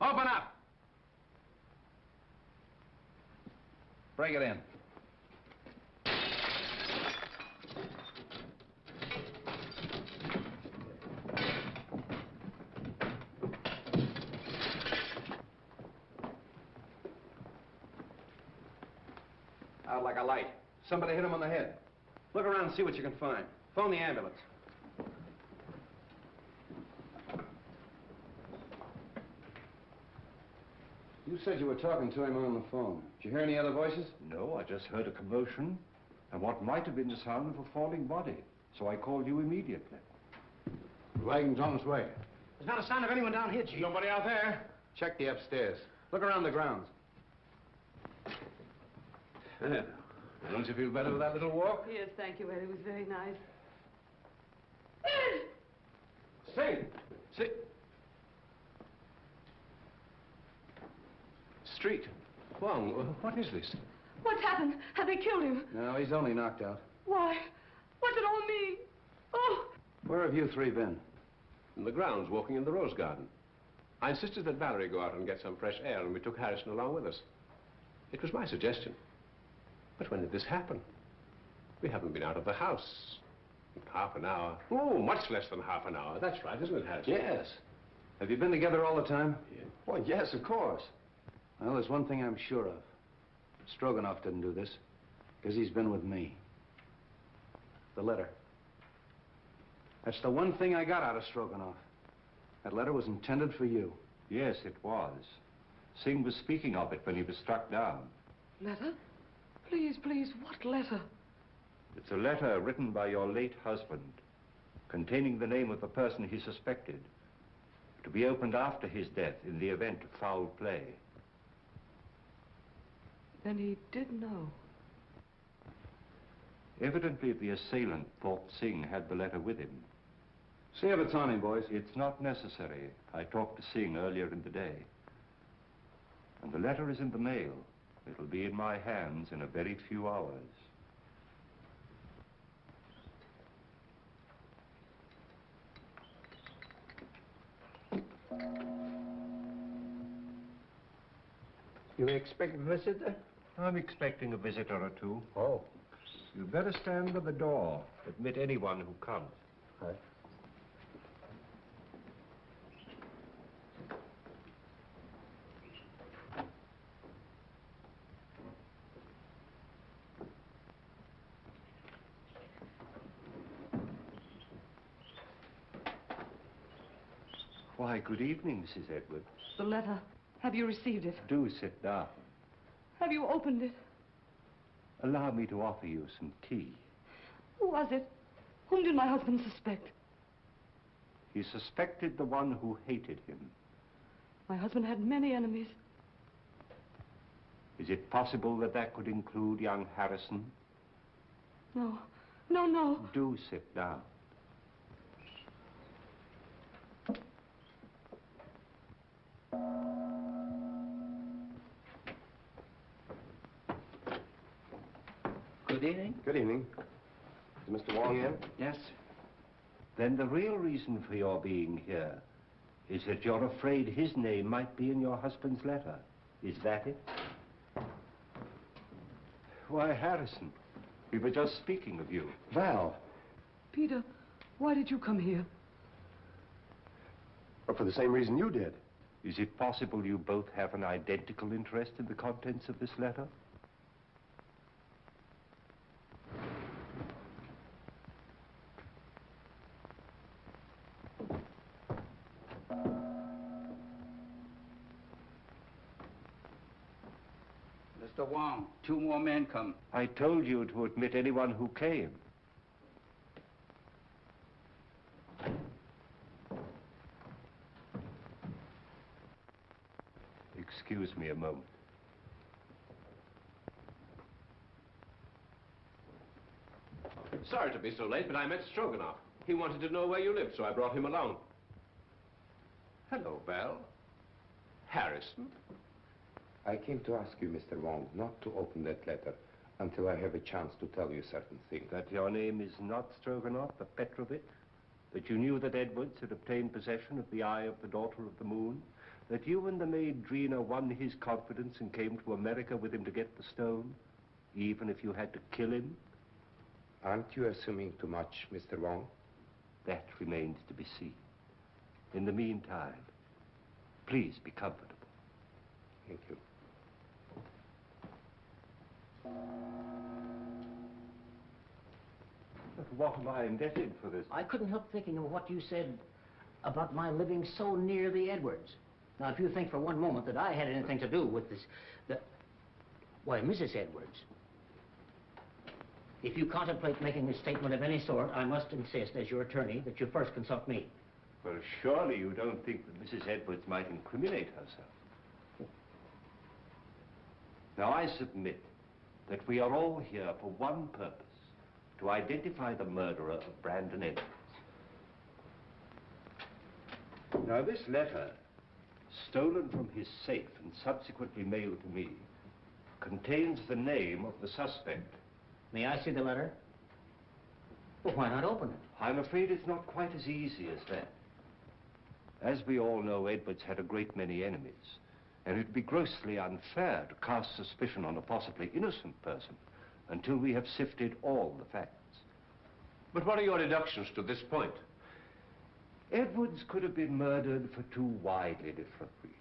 Open up! Break it in. Out like a light. Somebody hit him on the head. Look around and see what you can find. Phone the ambulance. You said you were talking to him on the phone. Did you hear any other voices? No, I just heard a commotion and what might have been the sound of a falling body. So I called you immediately. The wagon's on its way. There's not a sign of anyone down here, Chief. Nobody out there? Check the upstairs. Look around the grounds. Don't you feel better with that little walk? Yes, thank you, Ed. It was very nice. Sing! Street. Wong, what is this? What's happened? Have they killed him? No, he's only knocked out. Why? What's it all mean? Oh! Where have you three been? In the grounds, walking in the rose garden. I insisted that Valerie go out and get some fresh air, and we took Harrison along with us. It was my suggestion. But when did this happen? We haven't been out of the house in half an hour. Oh, much less than half an hour. That's right, isn't it, Harrison? Yes. Have you been together all the time? Yeah. Well, yes, of course. Well, there's one thing I'm sure of. Stroganoff didn't do this, because he's been with me. The letter. That's the one thing I got out of Stroganoff. That letter was intended for you. Yes, it was. Singh was speaking of it when he was struck down. Letter? Please, please, what letter? It's a letter written by your late husband, containing the name of the person he suspected, to be opened after his death in the event of foul play. Then he did know. Evidently, the assailant thought Singh had the letter with him. See if it's on him, boys. It's not necessary. I talked to Singh earlier in the day. And the letter is in the mail. It'll be in my hands in a very few hours. You expect a visitor? I'm expecting a visitor or two. Oh. You'd better stand by the door. Admit anyone who comes. Right. Why, good evening, Mrs. Edwards. The letter. Have you received it? Do sit down. Have you opened it? Allow me to offer you some tea. Who was it? Whom did my husband suspect? He suspected the one who hated him. My husband had many enemies. Is it possible that that could include young Harrison? No. No, no. Do sit down. Good evening. Good evening. Is Mr. Wong in? Yes. Then the real reason for your being here is that you're afraid his name might be in your husband's letter. Is that it? Why, Harrison, we were just speaking of you. Val. Peter, why did you come here? Well, for the same reason you did. Is it possible you both have an identical interest in the contents of this letter? Mr. Wong, 2 more men come. I told you to admit anyone who came. Excuse me a moment. Sorry to be so late, but I met Stroganoff. He wanted to know where you lived, so I brought him along. Hello, Val. Harrison? I came to ask you, Mr. Wong, not to open that letter until I have a chance to tell you certain things. That your name is not Stroganoff, but Petrovich? That you knew that Edwards had obtained possession of the eye of the daughter of the moon? That you and the maid Drina won his confidence and came to America with him to get the stone, even if you had to kill him? Aren't you assuming too much, Mr. Wong? That remains to be seen. In the meantime, please be comfortable. Thank you. But what am I indebted for this? I couldn't help thinking of what you said about my living so near the Edwards. Now, if you think for one moment that I had anything to do with this, why, Mrs. Edwards, if you contemplate making a statement of any sort, I must insist, as your attorney, that you first consult me. Well, surely you don't think that Mrs. Edwards might incriminate herself. Now, I submit that we are all here for one purpose, to identify the murderer of Brandon Edwards. Now, this letter, stolen from his safe and subsequently mailed to me, contains the name of the suspect. May I see the letter? Well, why not open it? I'm afraid it's not quite as easy as that. As we all know, Edwards had a great many enemies, and it'd be grossly unfair to cast suspicion on a possibly innocent person until we have sifted all the facts. But what are your deductions to this point? Edwards could have been murdered for 2 widely different reasons.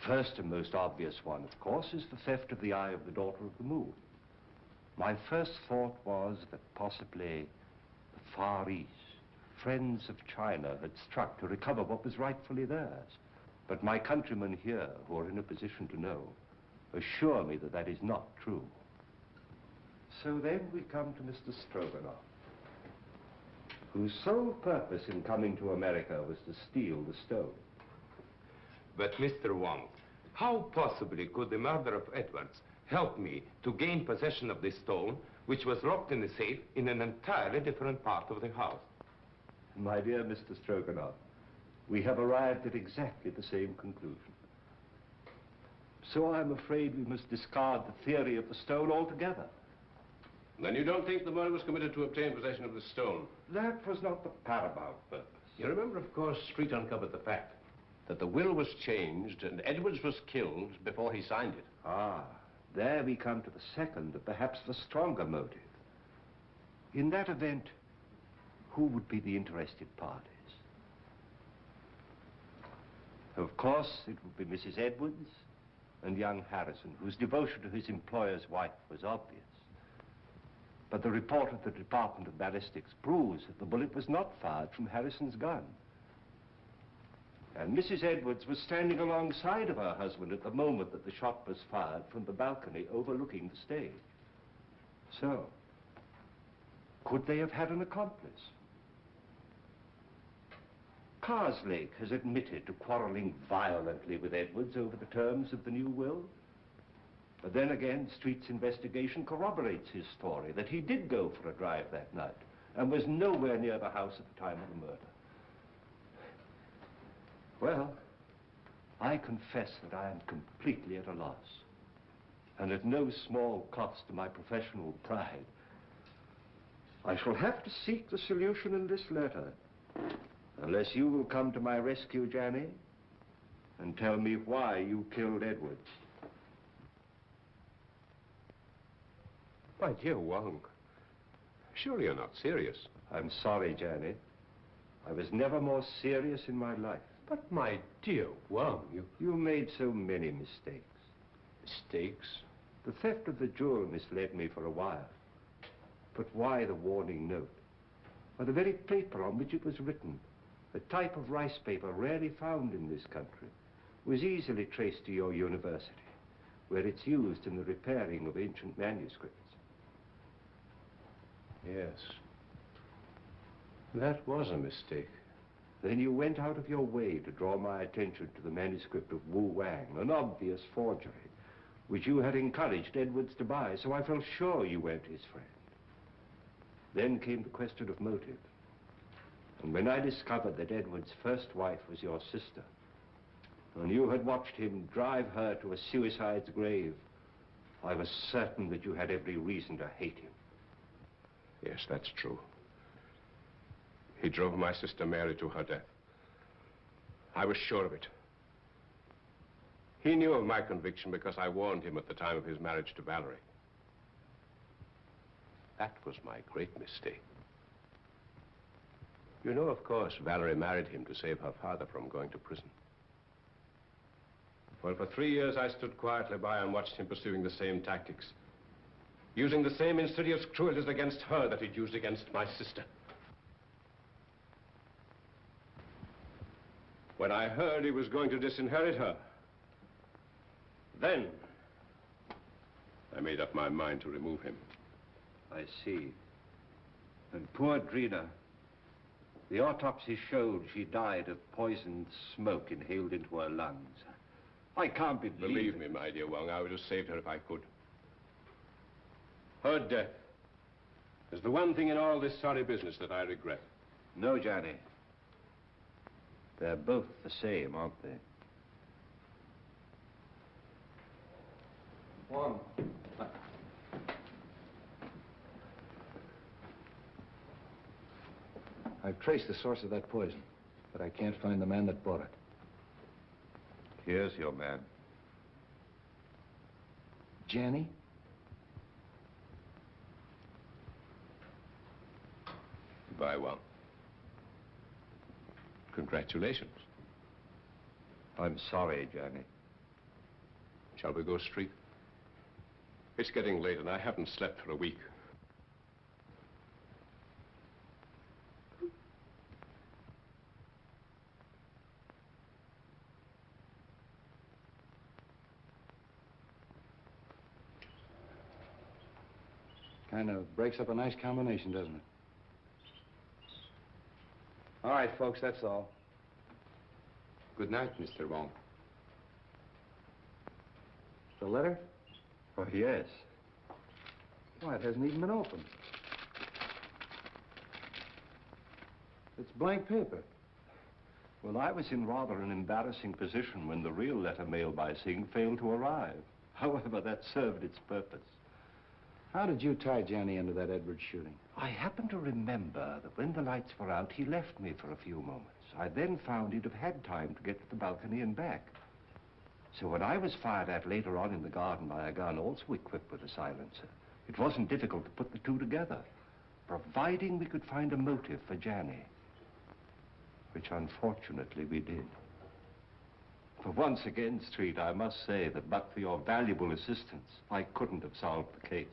First and most obvious one, of course, is the theft of the eye of the daughter of the moon. My first thought was that possibly the Far East, friends of China, had struck to recover what was rightfully theirs. But my countrymen here, who are in a position to know, assure me that that is not true. So then we come to Mr. Stroganoff, whose sole purpose in coming to America was to steal the stone. But, Mr. Wong, how possibly could the murder of Edwards help me to gain possession of this stone, which was locked in the safe in an entirely different part of the house? My dear Mr. Stroganoff, we have arrived at exactly the same conclusion. So I'm afraid we must discard the theory of the stone altogether. Then you don't think the murder was committed to obtain possession of the stone? That was not the paramount purpose. You remember, of course, Street uncovered the fact that the will was changed and Edwards was killed before he signed it. Ah, there we come to the second, and perhaps the stronger motive. In that event, who would be the interested parties? Of course, it would be Mrs. Edwards and young Harrison, whose devotion to his employer's wife was obvious. But the report of the Department of Ballistics proves that the bullet was not fired from Harrison's gun. And Mrs. Edwards was standing alongside of her husband at the moment that the shot was fired from the balcony overlooking the stage. So, could they have had an accomplice? Carslake has admitted to quarreling violently with Edwards over the terms of the new will. But then again, Street's investigation corroborates his story that he did go for a drive that night and was nowhere near the house at the time of the murder. Well, I confess that I am completely at a loss, and at no small cost to my professional pride. I shall have to seek the solution in this letter, unless you will come to my rescue, Janny, and tell me why you killed Edwards. My dear Wong, surely you're not serious. I'm sorry, Janny. I was never more serious in my life. But my dear Wong, You made so many mistakes. Mistakes? The theft of the jewel misled me for a while. But why the warning note? Or the very paper on which it was written, a type of rice paper rarely found in this country, was easily traced to your university, where it's used in the repairing of ancient manuscripts. Yes. That was a mistake. Then you went out of your way to draw my attention to the manuscript of Wu Wang, an obvious forgery, which you had encouraged Edwards to buy, so I felt sure you weren't his friend. Then came the question of motive. And when I discovered that Edwards' first wife was your sister, and you had watched him drive her to a suicide's grave, I was certain that you had every reason to hate him. Yes, that's true. He drove my sister Mary to her death. I was sure of it. He knew of my conviction because I warned him at the time of his marriage to Valerie. That was my great mistake. You know, of course, Valerie married him to save her father from going to prison. Well, for 3 years, I stood quietly by and watched him pursuing the same tactics, using the same insidious cruelties against her that he'd used against my sister. When I heard he was going to disinherit her, then I made up my mind to remove him. I see. And poor Drina, the autopsy showed she died of poisoned smoke inhaled into her lungs. I can't Believe me, my dear Wong, I would have saved her if I could. Her death is the one thing in all this sorry business that I regret. No, Johnny. They're both the same, aren't they? Wong. I've traced the source of that poison, but I can't find the man that bought it. Here's your man. Janny? Goodbye, Wong. Congratulations. I'm sorry, Johnny. Shall we go street? It's getting late and I haven't slept for a week. Kind of breaks up a nice combination, doesn't it? All right, folks, that's all. Good night, Mr. Wong. The letter? Oh, yes. Why, it hasn't even been opened. It's blank paper. Well, I was in rather an embarrassing position when the real letter mailed by Singh failed to arrive. However, that served its purpose. How did you tie Johnny into that Edwards shooting? I happen to remember that when the lights were out, he left me for a few moments. I then found he'd have had time to get to the balcony and back. So when I was fired at later on in the garden by a gun also equipped with a silencer, it wasn't difficult to put the two together, providing we could find a motive for Johnny, which unfortunately we did. For once again, Street, I must say that but for your valuable assistance, I couldn't have solved the case.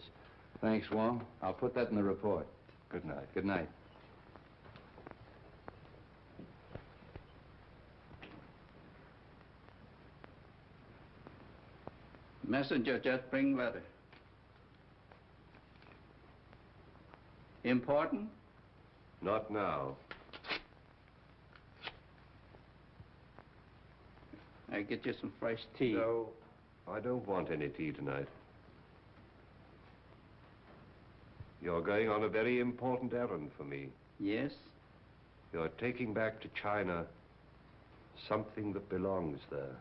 Thanks, Wong. I'll put that in the report. Good night. Good night. Messenger just bring letter. Important? Not now. I get you some fresh tea. No, I don't want any tea tonight. You're going on a very important errand for me. Yes? You're taking back to China something that belongs there.